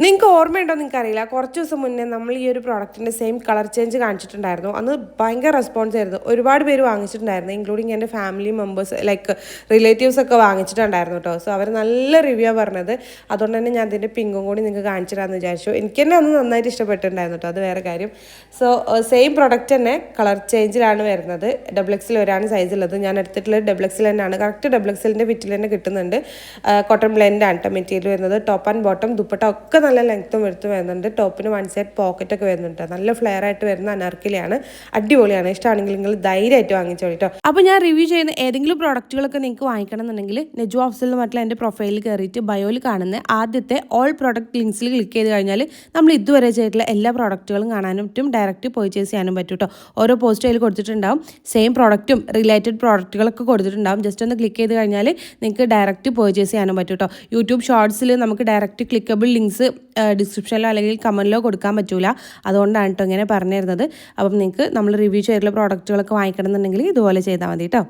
നിങ്ങൾക്ക് ഓർമ്മയുണ്ടോ നിങ്ങൾക്കറിയില്ല, കുറച്ച് ദിവസം മുന്നേ നമ്മൾ ഈ ഒരു പ്രോഡക്റ്റിൻ്റെ സെയിം കളർ ചേഞ്ച് കാണിച്ചിട്ടുണ്ടായിരുന്നു. അന്ന് ഭയങ്കര റെസ്പോൺസ് ആയിരുന്നു, ഒരുപാട് പേര് വാങ്ങിച്ചിട്ടുണ്ടായിരുന്നു, ഇൻക്ലൂഡിങ് എൻ്റെ ഫാമിലി മെമ്പേഴ്സ് ലൈക്ക് റിലേറ്റീവ്സ് ഒക്കെ വാങ്ങിച്ചിട്ടുണ്ടായിരുന്നു കേട്ടോ. സോ അവർ നല്ല റിവ്യൂ പറഞ്ഞത്. അതുകൊണ്ട് തന്നെ ഞാൻ അതിൻ്റെ പിങ്കും കൂടി നിങ്ങൾക്ക് കാണിച്ചിടാമെന്ന് വിചാരിച്ചു. എനിക്ക് തന്നെ അന്ന് നന്നായിട്ട് ഇഷ്ടപ്പെട്ടിട്ടുണ്ടായിരുന്നു കേട്ടോ, അത് വേറെ കാര്യം. സോ സെയിം പ്രോഡക്റ്റ് തന്നെ കളർ ചേഞ്ചിലാണ് വരുന്നത്. XXL വരെയാണ് സൈസ് ഉള്ളത്. ഞാൻ എടുത്തിട്ടുള്ളത് XXL തന്നെയാണ്. കറക്റ്റ് XXLൻ്റെ ഫിറ്റിൽ തന്നെ കിട്ടുന്നുണ്ട്. കോട്ടൺ ബ്ലെൻഡാണ് കേട്ടോ മെറ്റീരിയൽ വരുന്നത്. ടോപ്പ് ആൻഡ് ബോട്ടം ദുപ്പട്ട ഒക്കെ നല്ല ലെങ്ത്തും എടുത്ത് വരുന്നുണ്ട്. ടോപ്പിന് 1 സൈഡ് പോക്കറ്റൊക്കെ വരുന്നുണ്ട്. നല്ല ഫ്ലെയർ ആയിട്ട് വരുന്ന അനാർക്കലിയാണ്. അടിപൊളിയാണ്. ഇഷ്ടമാണെങ്കിൽ നിങ്ങൾ ധൈര്യമായിട്ട് വാങ്ങിച്ചോളൂ കേട്ടോ. അപ്പോൾ ഞാൻ റിവ്യൂ ചെയ്യുന്ന ഏതെങ്കിലും പ്രോഡക്റ്റുകളൊക്കെ നിങ്ങൾക്ക് വാങ്ങിക്കണം എന്നുണ്ടെങ്കിൽ നെജു ഓഫ്സൽ എന്ന് പറഞ്ഞാൽ എൻ്റെ പ്രൊഫൈലിൽ കയറിയിട്ട് ബയോയിൽ കാണുന്ന ആദ്യത്തെ ഓൾ പ്രോഡക്റ്റ് ലിങ്ക്സിൽ ക്ലിക്ക് ചെയ്ത് കഴിഞ്ഞാൽ നമ്മൾ ഇതുവരെ ചെയ്തിട്ടുള്ള എല്ലാ പ്രോഡക്റ്റുകളും കാണാനും പറ്റും, ഡയറക്റ്റ് പർച്ചേസ് ചെയ്യാനും പറ്റും കേട്ടോ. ഓരോ പോസ്റ്റ് അതിൽ കൊടുത്തിട്ടുണ്ടാവും. സെയിം പ്രോഡക്റ്റും റിലേറ്റഡ് പ്രോഡക്റ്റുകളൊക്കെ കൊടുത്തിട്ടുണ്ടാവും. ജസ്റ്റ് ഒന്ന് ക്ലിക്ക് ചെയ്ത് കഴിഞ്ഞാൽ നിങ്ങൾക്ക് ഡയറക്റ്റ് പർച്ചേസ് ചെയ്യാനും പറ്റും കേട്ടോ. യൂട്യൂബ് ഷോർട്സിൽ നമുക്ക് ഡയറക്റ്റ് ക്ലിക്കബിൾ ലിങ്ക്സ് ഡിസ്ക്രിപ്ഷനിലോ അല്ലെങ്കിൽ കമൻറ്റിലോ കൊടുക്കാൻ പറ്റില്ല. അതുകൊണ്ടാണ് കേട്ടോ ഇങ്ങനെ പറഞ്ഞു തരുന്നത്. അപ്പം നിങ്ങൾക്ക് നമ്മൾ റിവ്യൂ ചെയ്തിട്ടുള്ള പ്രോഡക്റ്റുകളൊക്കെ വാങ്ങിക്കണം എന്നുണ്ടെങ്കിൽ ഇതുപോലെ ചെയ്താൽ മതി കേട്ടോ.